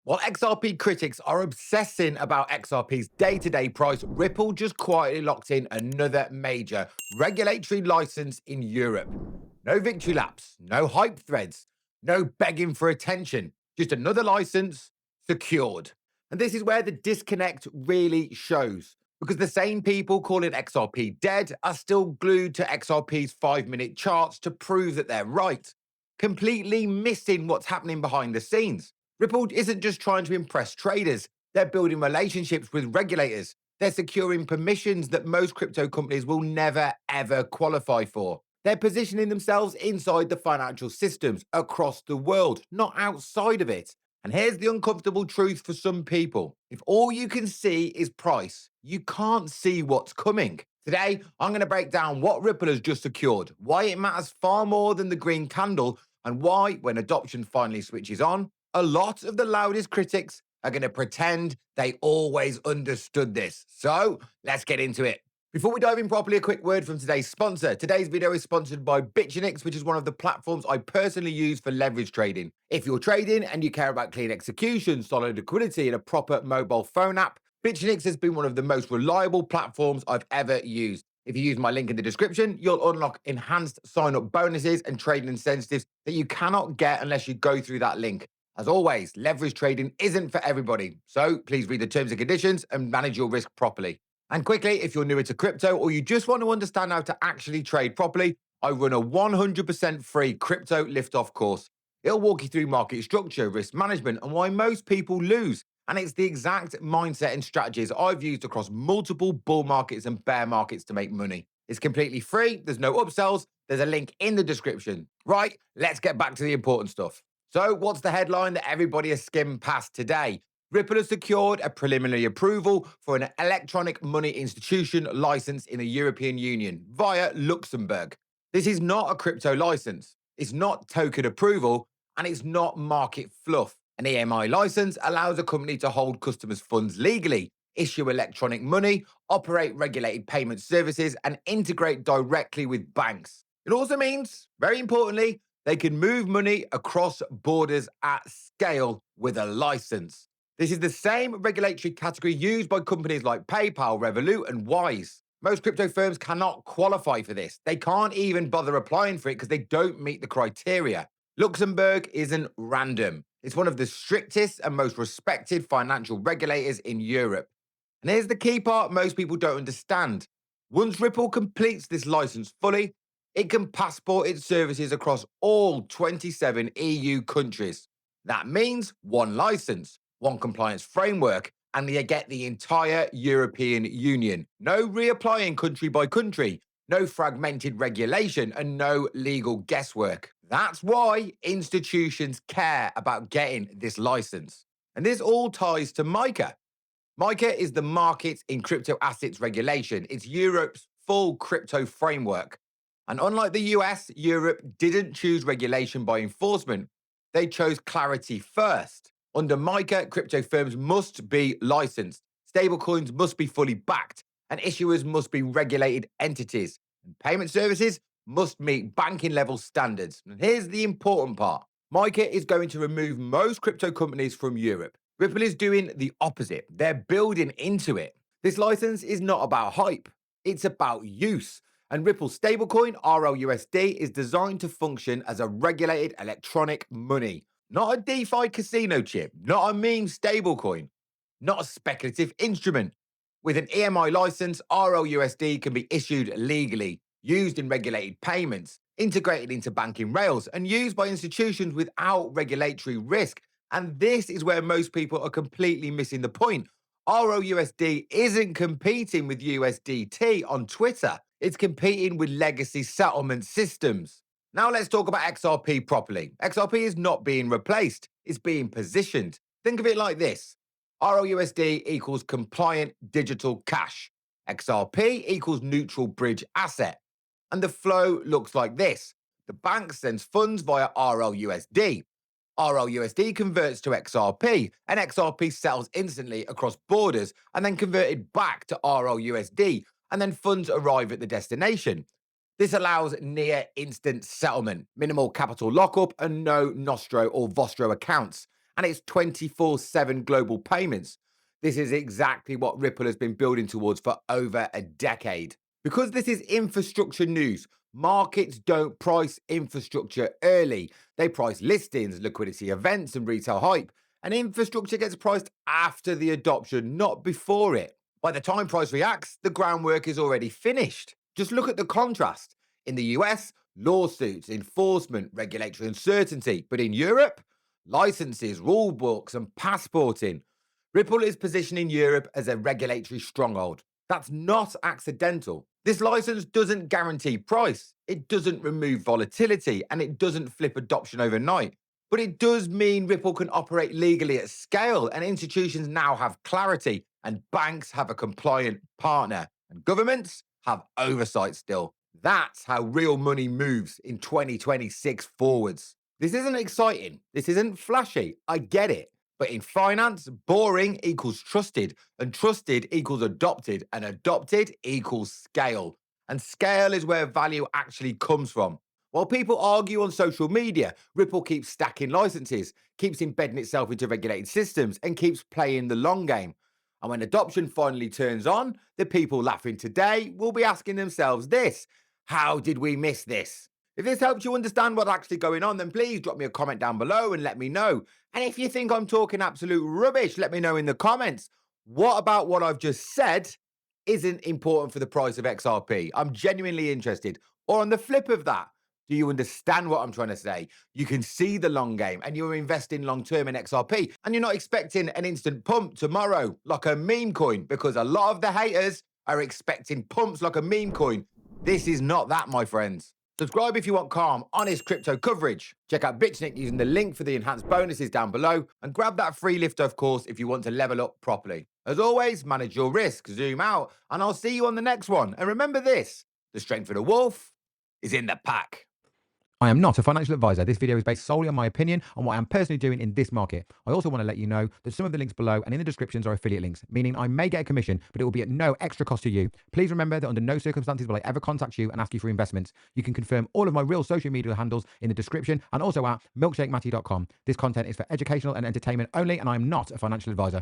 While XRP critics are obsessing about XRP's day-to-day price, Ripple just quietly locked in another major regulatory license in Europe. No victory laps, no hype threads, no begging for attention, just another license secured. And this is where the disconnect really shows, because the same people calling XRP dead are still glued to XRP's 5-minute charts to prove that they're right, completely missing what's happening behind the scenes. Ripple isn't just trying to impress traders, they're building relationships with regulators. They're securing permissions that most crypto companies will never, ever qualify for. They're positioning themselves inside the financial systems across the world, not outside of it. And here's the uncomfortable truth for some people. If all you can see is price, you can't see what's coming. Today, I'm going to break down what Ripple has just secured, why it matters far more than the green candle, and why, when adoption finally switches on, a lot of the loudest critics are going to pretend they always understood this. So let's get into it. Before we dive in properly, a quick word from today's sponsor. Today's video is sponsored by Bitunix, which is one of the platforms I personally use for leverage trading. If you're trading and you care about clean execution, solid liquidity, and a proper mobile phone app, Bitunix has been one of the most reliable platforms I've ever used. If you use my link in the description, you'll unlock enhanced sign-up bonuses and trading incentives that you cannot get unless you go through that link. As always, leverage trading isn't for everybody, so please read the terms and conditions and manage your risk properly. And quickly, if you're newer to crypto or you just want to understand how to actually trade properly, I run a 100% free crypto liftoff course. It'll walk you through market structure, risk management, and why most people lose. And it's the exact mindset and strategies I've used across multiple bull markets and bear markets to make money. It's completely free, there's no upsells, there's a link in the description. Right, let's get back to the important stuff. So what's the headline that everybody has skimmed past today? Ripple has secured a preliminary approval for an electronic money institution license in the European Union via Luxembourg. This is not a crypto license. It's not token approval, and it's not market fluff. An EMI license allows a company to hold customers' funds legally, issue electronic money, operate regulated payment services, and integrate directly with banks. It also means, very importantly, they can move money across borders at scale with a license. This is the same regulatory category used by companies like PayPal, Revolut, and Wise. Most crypto firms cannot qualify for this. They can't even bother applying for it because they don't meet the criteria. Luxembourg isn't random. It's one of the strictest and most respected financial regulators in Europe. And here's the key part most people don't understand. Once Ripple completes this license fully, it can passport its services across all 27 EU countries. That means one license, one compliance framework, and you get the entire European Union. No reapplying country by country, no fragmented regulation, and no legal guesswork. That's why institutions care about getting this license. And this all ties to MiCA. MiCA is the Markets in Crypto Assets Regulation. It's Europe's full crypto framework. And unlike the US, Europe didn't choose regulation by enforcement. They chose clarity first. Under MiCA, crypto firms must be licensed, stablecoins must be fully backed, and issuers must be regulated entities. And payment services must meet banking level standards. And here's the important part. MiCA is going to remove most crypto companies from Europe. Ripple is doing the opposite. They're building into it. This license is not about hype. It's about use. And Ripple's stablecoin, RLUSD, is designed to function as a regulated electronic money. Not a DeFi casino chip, not a meme stablecoin, not a speculative instrument. With an EMI license, RLUSD can be issued legally, used in regulated payments, integrated into banking rails, and used by institutions without regulatory risk. And this is where most people are completely missing the point. RLUSD isn't competing with USDT on Twitter. It's competing with legacy settlement systems. Now let's talk about XRP properly. XRP is not being replaced. It's being positioned. Think of it like this. RLUSD equals compliant digital cash. XRP equals neutral bridge asset. And the flow looks like this. The bank sends funds via RLUSD. RLUSD converts to XRP, and XRP sells instantly across borders and then converted back to RLUSD, and then funds arrive at the destination. This allows near instant settlement, minimal capital lockup, and no Nostro or Vostro accounts. and its 24/7 global payments. This is exactly what Ripple has been building towards for over a decade. Because this is infrastructure news, markets don't price infrastructure early. They price listings, liquidity events, and retail hype. And infrastructure gets priced after the adoption, not before it. By the time price reacts, the groundwork is already finished. Just look at the contrast. In the US, lawsuits, enforcement, regulatory uncertainty. But in Europe, licenses, rule books, and passporting. Ripple is positioning Europe as a regulatory stronghold. That's not accidental. This license doesn't guarantee price, it doesn't remove volatility, and it doesn't flip adoption overnight. But it does mean Ripple can operate legally at scale, and institutions now have clarity, and banks have a compliant partner, and governments have oversight still. That's how real money moves in 2026 forwards. This isn't exciting. This isn't flashy. I get it. But in finance, boring equals trusted, and trusted equals adopted, and adopted equals scale. And scale is where value actually comes from. While people argue on social media, Ripple keeps stacking licenses, keeps embedding itself into regulated systems, and keeps playing the long game. And when adoption finally turns on, the people laughing today will be asking themselves this: how did we miss this? If this helps you understand what's actually going on, then please drop me a comment down below and let me know. And if you think I'm talking absolute rubbish, let me know in the comments. What about what I've just said isn't important for the price of XRP? I'm genuinely interested. Or on the flip of that, do you understand what I'm trying to say? You can see the long game and you're investing long term in XRP and you're not expecting an instant pump tomorrow like a meme coin, because a lot of the haters are expecting pumps like a meme coin. This is not that, my friends. Subscribe if you want calm, honest crypto coverage. Check out Bitunix using the link for the enhanced bonuses down below, and grab that free liftoff course if you want to level up properly. As always, manage your risk, zoom out, and I'll see you on the next one. And remember this: the strength of the wolf is in the pack. I am not a financial advisor. This video is based solely on my opinion on what I am personally doing in this market. I also want to let you know that some of the links below and in the descriptions are affiliate links, meaning I may get a commission, but it will be at no extra cost to you. Please remember that under no circumstances will I ever contact you and ask you for investments. You can confirm all of my real social media handles in the description and also at milkshakematty.com. This content is for educational and entertainment only, and I am not a financial advisor.